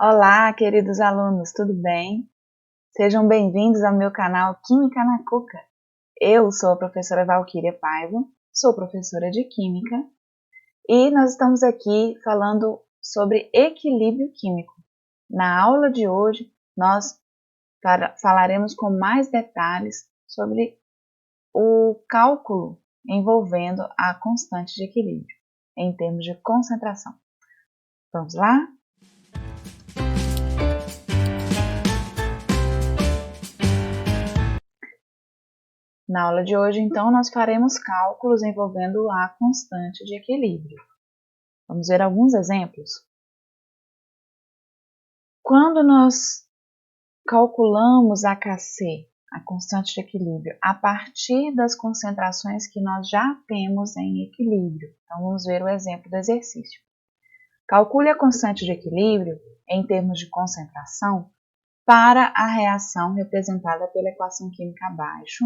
Olá, queridos alunos, tudo bem? Sejam bem-vindos ao meu canal Química na Cuca. Eu sou a professora Valquíria Paiva, sou professora de Química e nós estamos aqui falando sobre equilíbrio químico. Na aula de hoje, nós falaremos com mais detalhes sobre o cálculo envolvendo a constante de equilíbrio, em termos de concentração. Vamos lá? Na aula de hoje, então, nós faremos cálculos envolvendo a constante de equilíbrio. Vamos ver alguns exemplos. Quando nós calculamos a Kc, a constante de equilíbrio, a partir das concentrações que nós já temos em equilíbrio. Então, vamos ver o exemplo do exercício. Calcule a constante de equilíbrio em termos de concentração para a reação representada pela equação química abaixo,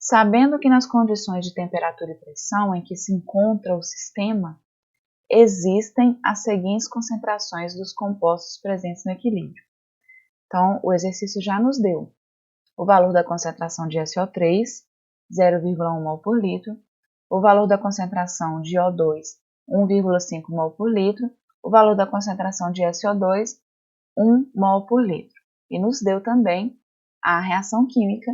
sabendo que nas condições de temperatura e pressão em que se encontra o sistema, existem as seguintes concentrações dos compostos presentes no equilíbrio. Então, o exercício já nos deu o valor da concentração de SO3, 0,1 mol por litro, o valor da concentração de O2, 1,5 mol por litro, o valor da concentração de SO2, 1 mol por litro. E nos deu também a reação química,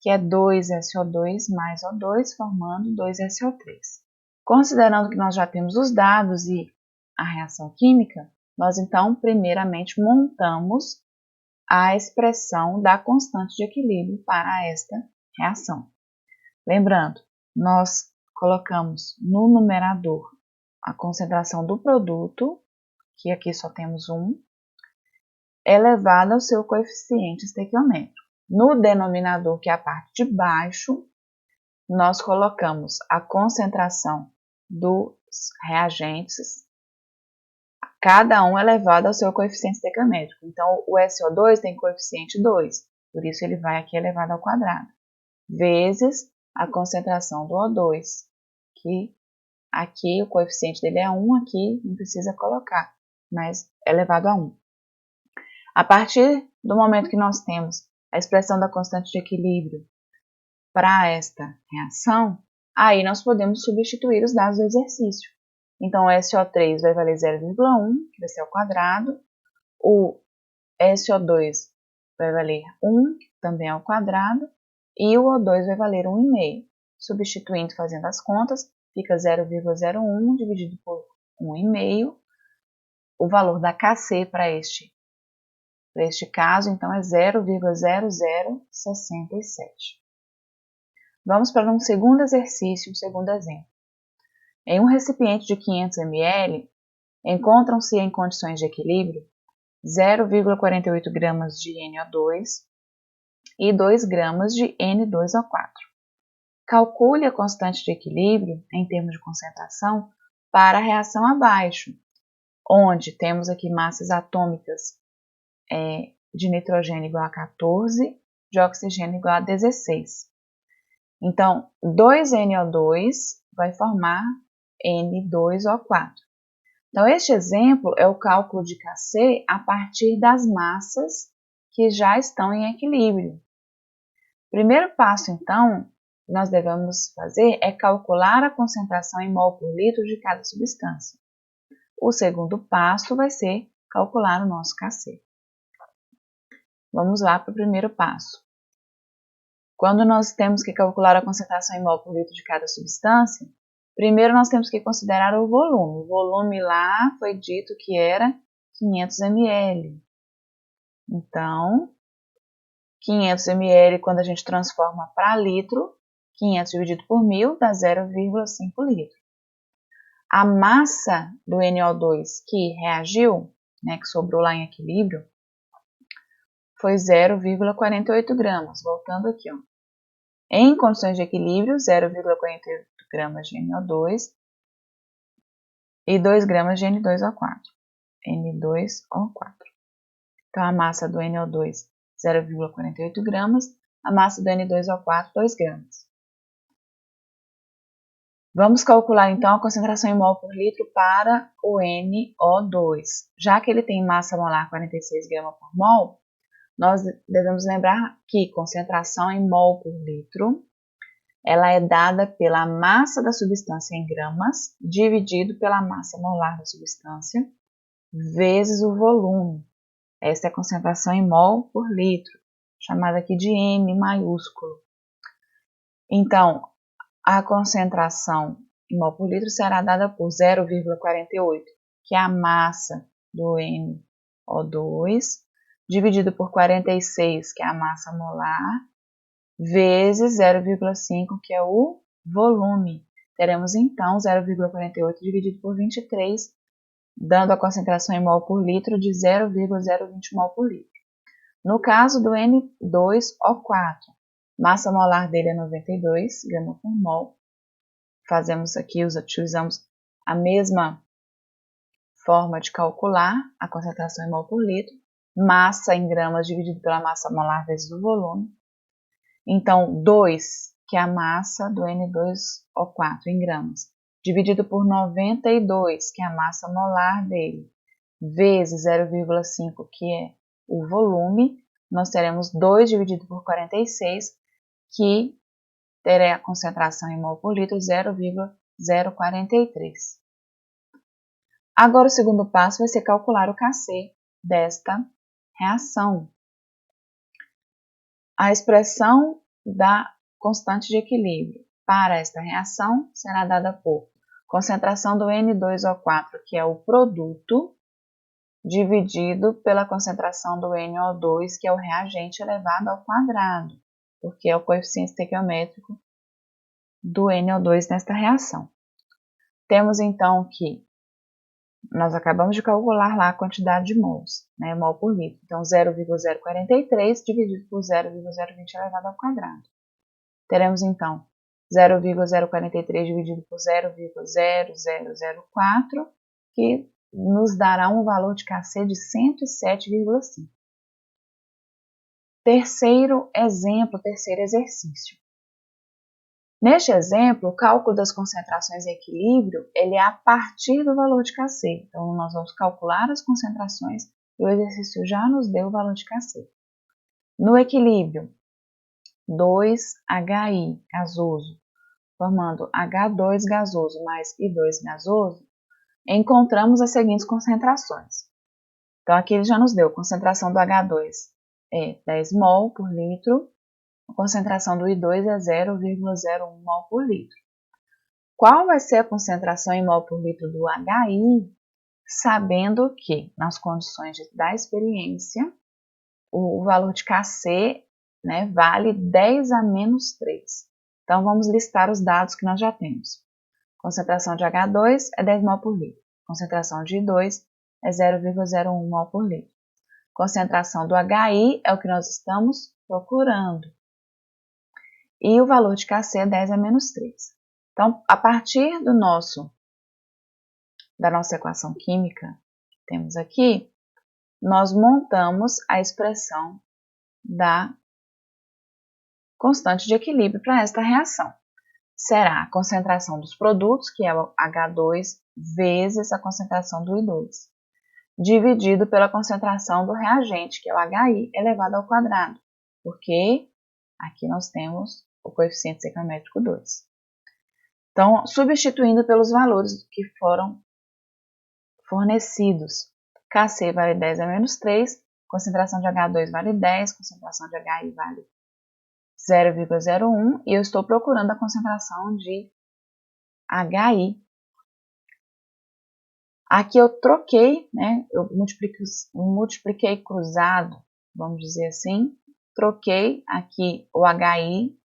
que é 2SO2 mais O2, formando 2SO3. Considerando que nós já temos os dados e a reação química, nós então, primeiramente, montamos a expressão da constante de equilíbrio para esta reação. Lembrando, nós colocamos no numerador a concentração do produto, que aqui só temos 1, elevado ao seu coeficiente estequiométrico. No denominador, que é a parte de baixo, nós colocamos a concentração dos reagentes, cada um elevado ao seu coeficiente estequiométrico. Então, o SO2 tem coeficiente 2, por isso ele vai aqui elevado ao quadrado, vezes a concentração do O2, que aqui o coeficiente dele é 1, aqui não precisa colocar, mas elevado a 1. A partir do momento que nós temos a expressão da constante de equilíbrio para esta reação, aí nós podemos substituir os dados do exercício. Então, o SO3 vai valer 0,1, que vai ser ao quadrado, o SO2 vai valer 1, que também é ao quadrado, e o O2 vai valer 1,5. Substituindo, fazendo as contas, fica 0,01 dividido por 1,5. O valor da Kc para este caso, então, é 0,0067. Vamos para um segundo exercício, um segundo exemplo. Em um recipiente de 500 ml, encontram-se em condições de equilíbrio 0,48 gramas de NO2 e 2 gramas de N2O4. Calcule a constante de equilíbrio em termos de concentração para a reação abaixo, onde temos aqui massas atômicas de nitrogênio igual a 14, de oxigênio igual a 16. Então, 2NO2 vai formar N2O4. Então, este exemplo é o cálculo de Kc a partir das massas que já estão em equilíbrio. O primeiro passo, então, que nós devemos fazer é calcular a concentração em mol por litro de cada substância. O segundo passo vai ser calcular o nosso Kc. Vamos lá para o primeiro passo. Quando nós temos que calcular a concentração em mol por litro de cada substância, primeiro nós temos que considerar o volume. O volume lá foi dito que era 500 ml. Então, 500 ml, quando a gente transforma para litro, 500 dividido por 1000 dá 0,5 litro. A massa do NO2 que reagiu, que sobrou lá em equilíbrio, foi 0,48 gramas. Voltando aqui, ó. Em condições de equilíbrio, 0,48 gramas de NO2 e 2 gramas de N2O4. N2O4. Então, a massa do NO2, 0,48 gramas, a massa do N2O4, 2 gramas. Vamos calcular então a concentração em mol por litro para o NO2. Já que ele tem massa molar 46 gramas por mol, nós devemos lembrar que concentração em mol por litro, ela é dada pela massa da substância em gramas, dividido pela massa molar da substância, vezes o volume. Esta é a concentração em mol por litro, chamada aqui de M maiúsculo. Então, a concentração em mol por litro será dada por 0,48, que é a massa do NO2, dividido por 46, que é a massa molar, vezes 0,5, que é o volume. Teremos então 0,48 dividido por 23, dando a concentração em mol por litro de 0,020 mol por litro. No caso do N2O4, massa molar dele é 92 gramas por mol. Fazemos aqui, utilizamos a mesma forma de calcular a concentração em mol por litro. Massa em gramas dividido pela massa molar vezes o volume. Então, 2, que é a massa do N2O4 em gramas, dividido por 92, que é a massa molar dele, vezes 0,5, que é o volume, nós teremos 2 dividido por 46, que terá a concentração em mol por litro 0,043. Agora, o segundo passo vai ser calcular o Kc desta reação. A expressão da constante de equilíbrio para esta reação será dada por concentração do N2O4, que é o produto, dividido pela concentração do NO2, que é o reagente, elevado ao quadrado, porque é o coeficiente estequiométrico do NO2 nesta reação. Temos então que nós acabamos de calcular lá a quantidade de mols, né, mol por litro. Então, 0,043 dividido por 0,020 elevado ao quadrado. Teremos então 0,043 dividido por 0,0004, que nos dará um valor de Kc de 107,5. Terceiro exemplo, terceiro exercício. Neste exemplo, o cálculo das concentrações em equilíbrio ele é a partir do valor de Kc. Então, nós vamos calcular as concentrações e o exercício já nos deu o valor de Kc. No equilíbrio, 2HI gasoso, formando H2 gasoso mais I2 gasoso, encontramos as seguintes concentrações. Então, aqui ele já nos deu a concentração do H2 é 10 mol por litro, a concentração do I2 é 0,01 mol por litro. Qual vai ser a concentração em mol por litro do HI, sabendo que, nas condições da experiência, o valor de Kc, né, vale 10 a menos 3. Então, vamos listar os dados que nós já temos. Concentração de H2 é 10 mol por litro. Concentração de I2 é 0,01 mol por litro. Concentração do HI é o que nós estamos procurando. E o valor de Kc é 10 a menos 3. Então, a partir da nossa equação química que temos aqui, nós montamos a expressão da constante de equilíbrio para esta reação. Será a concentração dos produtos, que é o H2, vezes a concentração do I2, dividido pela concentração do reagente, que é o HI, elevado ao quadrado, porque aqui nós temos o coeficiente estequiométrico 2. Então, substituindo pelos valores que foram fornecidos, Kc vale 10 a menos 3, concentração de H2 vale 10, concentração de HI vale 0,01 e eu estou procurando a concentração de HI. Aqui eu troquei, né? Eu multipliquei cruzado, vamos dizer assim. Troquei aqui o HI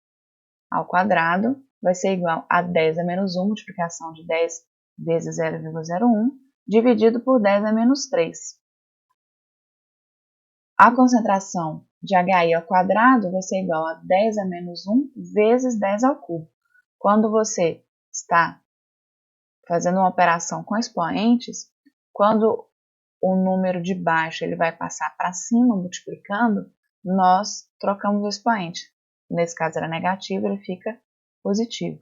ao quadrado, vai ser igual a 10 a menos 1, multiplicação de 10 vezes 0,01, dividido por 10 a menos 3. A concentração de HI ao quadrado vai ser igual a 10 a menos 1 vezes 10 ao cubo. Quando você está fazendo uma operação com expoentes, quando o número de baixo ele vai passar para cima multiplicando, nós trocamos o expoente. Nesse caso era negativo, ele fica positivo.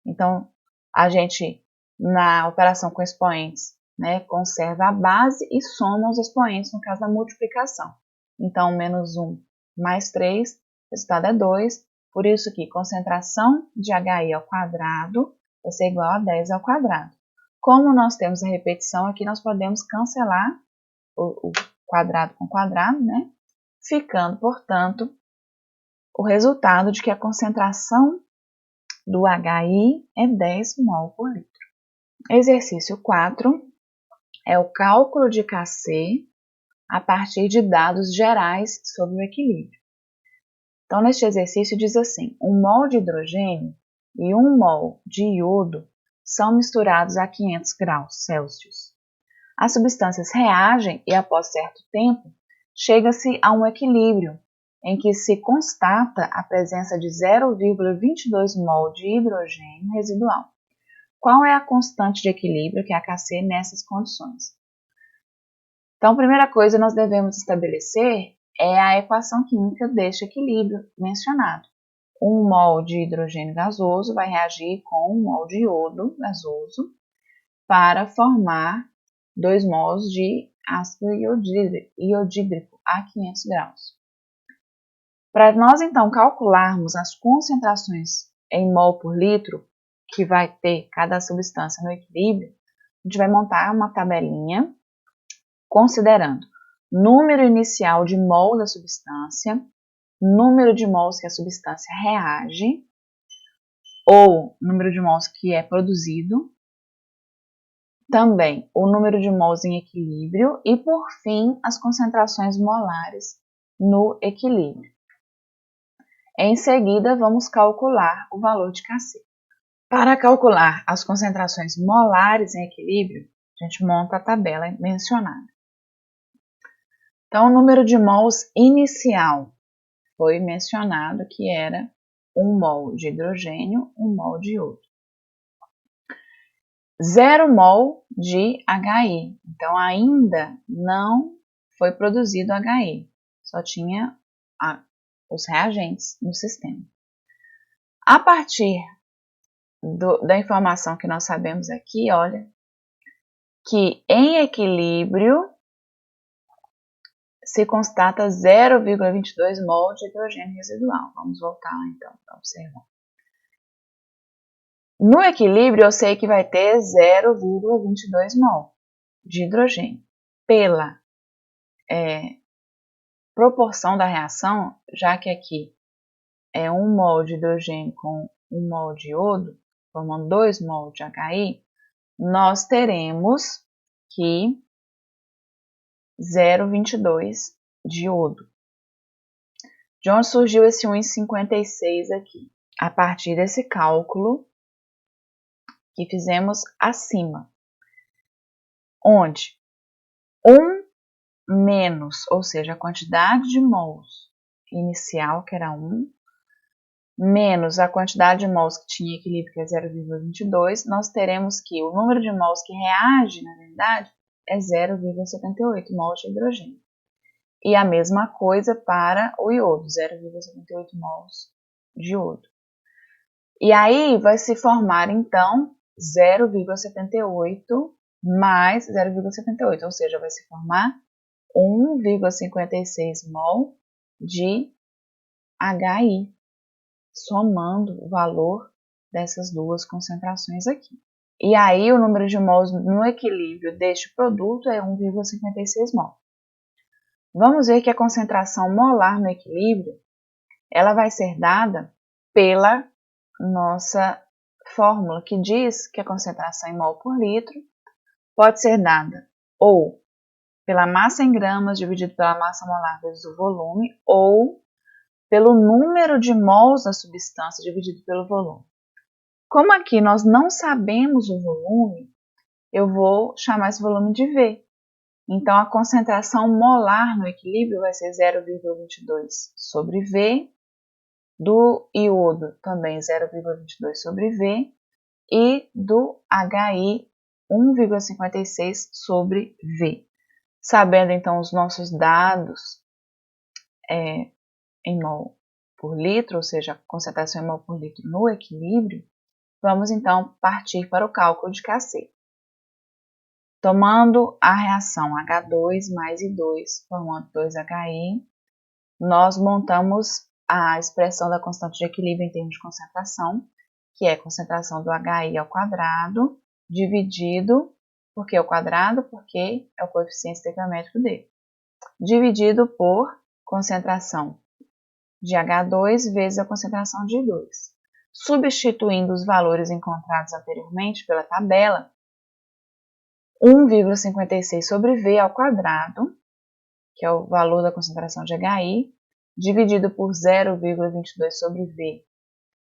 Então, A gente, na operação com expoentes, né, conserva a base e soma os expoentes, no caso da multiplicação. Então, menos 1 mais 3, o resultado é 2. Por isso que concentração de HI ao quadrado vai ser igual a 10 ao quadrado. Como nós temos a repetição aqui, nós podemos cancelar o quadrado com quadrado, né? Ficando, portanto, o resultado de que a concentração do HI é 10 mol por litro. Exercício 4 é o cálculo de Kc a partir de dados gerais sobre o equilíbrio. Então, neste exercício diz assim: 1 mol de hidrogênio e 1 mol de iodo são misturados a 500 graus Celsius. As substâncias reagem e, após certo tempo, chega-se a um equilíbrio em que se constata a presença de 0,22 mol de hidrogênio residual. Qual é a constante de equilíbrio, que é a Kc, nessas condições? Então, a primeira coisa que nós devemos estabelecer é a equação química deste equilíbrio mencionado. 1 mol de hidrogênio gasoso vai reagir com 1 mol de iodo gasoso para formar 2 mols de ácido iodídrico a 500 graus. Para nós, então, calcularmos as concentrações em mol por litro que vai ter cada substância no equilíbrio, a gente vai montar uma tabelinha considerando número inicial de mol da substância, número de mols que a substância reage, ou número de mols que é produzido, também o número de mols em equilíbrio e, por fim, as concentrações molares no equilíbrio. Em seguida, vamos calcular o valor de Kc. Para calcular as concentrações molares em equilíbrio, a gente monta a tabela mencionada. Então, o número de mols inicial foi mencionado que era 1 mol de hidrogênio, 1 mol de iodo. 0 mol de HI, então ainda não foi produzido HI, só tinha os reagentes no sistema. A partir da informação que nós sabemos aqui, olha, que em equilíbrio se constata 0,22 mol de hidrogênio residual. Vamos voltar lá então para observar. No equilíbrio, eu sei que vai ter 0,22 mol de hidrogênio. Pela proporção da reação, já que aqui é 1 mol de hidrogênio com 1 mol de iodo, formando 2 mol de HI, nós teremos que 0,22 de iodo. De onde surgiu esse 1,56 aqui? A partir desse cálculo que fizemos acima, onde 1 menos, ou seja, a quantidade de mols inicial, que era 1, menos a quantidade de mols que tinha equilíbrio, que é 0,22, nós teremos que o número de mols que reage, na verdade, é 0,78 mols de hidrogênio. E a mesma coisa para o iodo, 0,78 mols de iodo. E aí vai se formar, então, 0,78 mais 0,78, ou seja, vai se formar 1,56 mol de HI, somando o valor dessas duas concentrações aqui. E aí o número de mols no equilíbrio deste produto é 1,56 mol. Vamos ver que a concentração molar no equilíbrio, ela vai ser dada pela nossa fórmula, que diz que a concentração em mol por litro pode ser dada ou pela massa em gramas dividido pela massa molar vezes o volume, ou pelo número de mols da substância dividido pelo volume. Como aqui nós não sabemos o volume, eu vou chamar esse volume de V. Então, a concentração molar no equilíbrio vai ser 0,22 sobre V, do iodo também 0,22 sobre V, e do HI 1,56 sobre V. Sabendo então os nossos dados em mol por litro, ou seja, a concentração em mol por litro no equilíbrio, Vamos então partir para o cálculo de Kc. Tomando a reação H2 mais I2 formando 2HI, nós montamos a expressão da constante de equilíbrio em termos de concentração, que é a concentração do HI ao quadrado, dividido, por que ao quadrado? Porque é o coeficiente estequiométrico dele, dividido por concentração de H2 vezes a concentração de I2. Substituindo os valores encontrados anteriormente pela tabela, 1,56 sobre V ao quadrado, que é o valor da concentração de HI, dividido por 0,22 sobre V,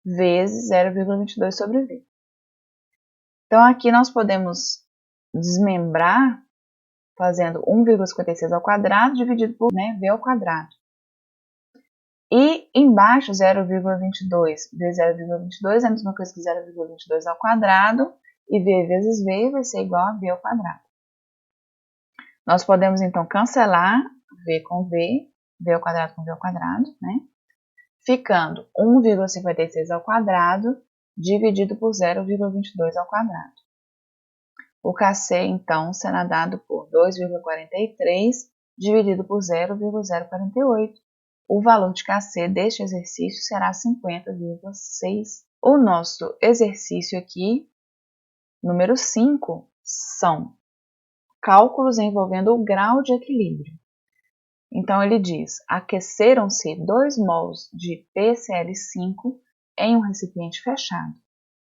vezes 0,22 sobre V. Então, aqui nós podemos desmembrar fazendo 1,56 ao quadrado dividido por V ao quadrado. E embaixo 0,22 vezes 0,22 é a mesma coisa que 0,22 ao quadrado, e V vezes V vai ser igual a V ao quadrado. Nós podemos então cancelar V com V, V ao quadrado com V ao quadrado, né? Ficando 1,56 ao quadrado dividido por 0,22 ao quadrado. O Kc, então, será dado por 2,43 dividido por 0,048. O valor de Kc deste exercício será 50,6. O nosso exercício aqui, número 5, são cálculos envolvendo o grau de equilíbrio. Então, ele diz, aqueceram-se 2 mols de PCl5 em um recipiente fechado,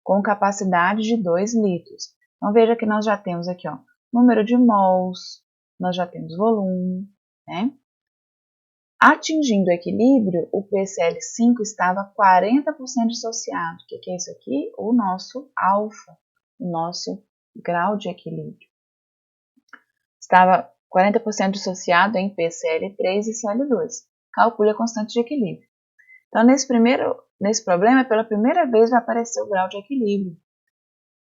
com capacidade de 2 litros. Então, veja que nós já temos aqui, ó, número de mols, nós já temos volume, né? Atingindo o equilíbrio, o PCl5 estava 40% dissociado. O que é isso aqui? O nosso alfa, o nosso grau de equilíbrio. Estava 40% dissociado em PCl3 e Cl2. Calcule a constante de equilíbrio. Então, nesse problema, pela primeira vez vai aparecer o grau de equilíbrio.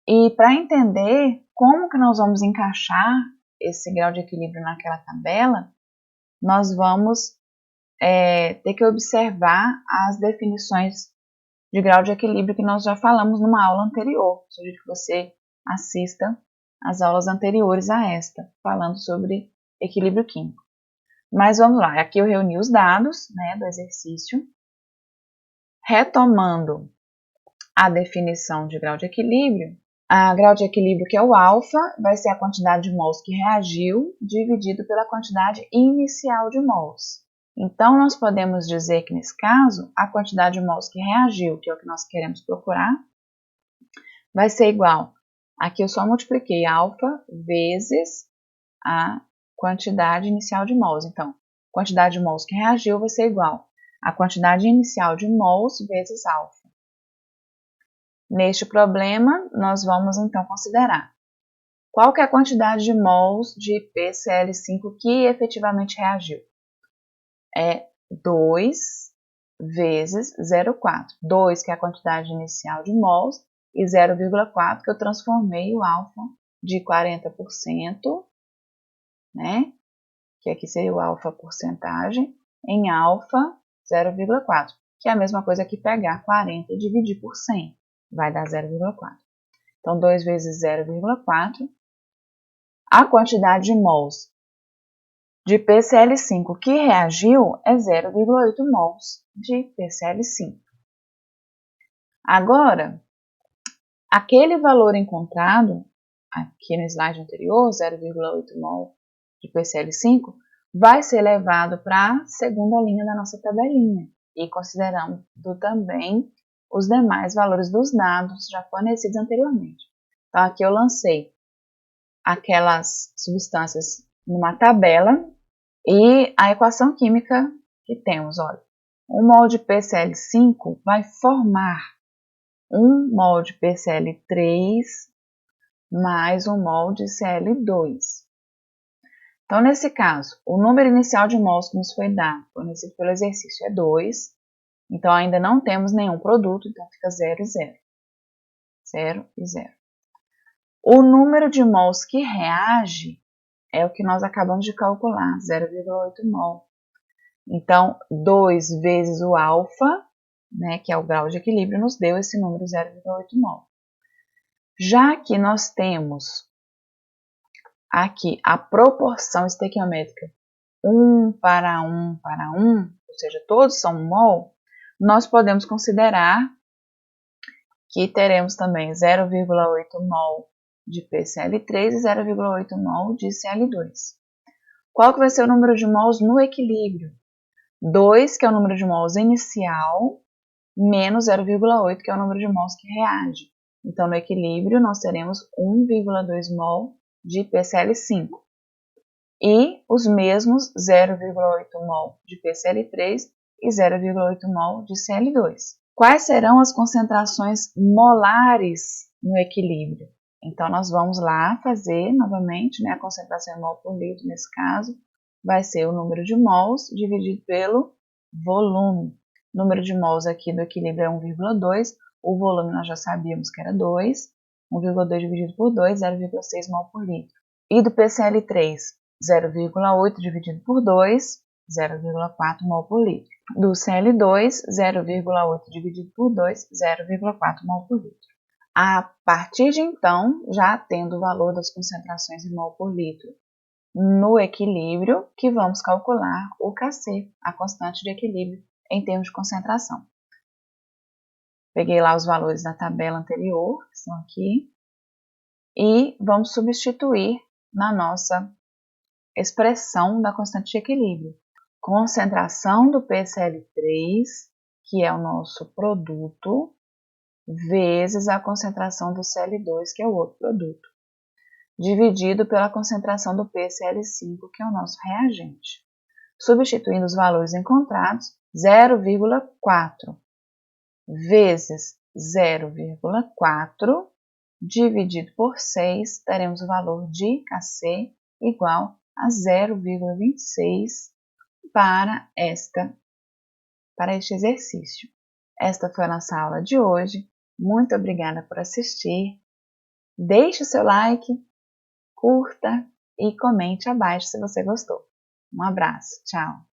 E para entender como que nós vamos encaixar esse grau de equilíbrio naquela tabela, nós vamos ter que observar as definições de grau de equilíbrio que nós já falamos numa aula anterior. Sugiro que você assista as aulas anteriores a esta, falando sobre equilíbrio químico. Mas vamos lá, aqui eu reuni os dados, né, do exercício, retomando a definição de grau de equilíbrio. A grau de equilíbrio, que é o alfa, vai ser a quantidade de mols que reagiu dividido pela quantidade inicial de mols. Então, nós podemos dizer que, nesse caso, a quantidade de mols que reagiu, que é o que nós queremos procurar, vai ser igual. Aqui eu só multipliquei alfa vezes a quantidade inicial de mols. Então, quantidade de mols que reagiu vai ser igual a quantidade inicial de mols vezes alfa. Neste problema, nós vamos então considerar qual que é a quantidade de mols de PCl5 que efetivamente reagiu. É 2 vezes 0,4. 2 que é a quantidade inicial de mols e 0,4 que eu transformei o alfa de 40%, né? Que aqui seria o alfa porcentagem, em alfa 0,4, que é a mesma coisa que pegar 40 e dividir por 100. Vai dar 0,4. Então, 2 vezes 0,4. A quantidade de mols de PCl5 que reagiu é 0,8 mols de PCl5. Agora, aquele valor encontrado aqui no slide anterior, 0,8 mol de PCl5, vai ser levado para a segunda linha da nossa tabelinha e considerando também os demais valores dos dados já fornecidos anteriormente. Então, aqui eu lancei aquelas substâncias numa tabela e a equação química que temos, olha, 1 mol de PCl5 vai formar 1 mol de PCl3 mais 1 mol de Cl2. Então, nesse caso, o número inicial de mols que nos foi dado, fornecido pelo exercício, é 2. Então, ainda não temos nenhum produto, então fica 0 e 0. 0 e 0. O número de mols que reage é o que nós acabamos de calcular, 0,8 mol. Então, 2 vezes o alfa né, que é o grau de equilíbrio, nos deu esse número 0,8 mol. Já que nós temos aqui a proporção estequiométrica 1 para 1 para 1, ou seja, todos são 1 mol, nós podemos considerar que teremos também 0,8 mol de PCl3 e 0,8 mol de Cl2. Qual que vai ser o número de mols no equilíbrio? 2, que é o número de mols inicial, menos 0,8, que é o número de mols que reage. Então, no equilíbrio, nós teremos 1,2 mol de PCl5 e os mesmos 0,8 mol de PCl3 e 0,8 mol de Cl2. Quais serão as concentrações molares no equilíbrio? Então, nós vamos lá fazer novamente, né, a concentração em mol por litro, nesse caso, vai ser o número de mols dividido pelo volume. O número de mols aqui do equilíbrio é 1,2, o volume nós já sabíamos que era 2, 1,2 dividido por 2, 0,6 mol por litro. E do PCl3, 0,8 dividido por 2, 0,4 mol por litro. Do Cl2, 0,8 dividido por 2, 0,4 mol por litro. A partir de então, já tendo o valor das concentrações em mol por litro no equilíbrio, que vamos calcular o Kc, a constante de equilíbrio em termos de concentração. Peguei lá os valores da tabela anterior, que estão aqui, e vamos substituir na nossa expressão da constante de equilíbrio. Concentração do PCl3, que é o nosso produto, vezes a concentração do Cl2, que é o outro produto, dividido pela concentração do PCl5, que é o nosso reagente. Substituindo os valores encontrados, 0,4 vezes 0,4 dividido por 6, teremos o valor de Kc igual a 0,26 para este exercício. Esta foi a nossa aula de hoje. Muito obrigada por assistir. Deixe o seu like, curta e comente abaixo se você gostou. Um abraço, tchau!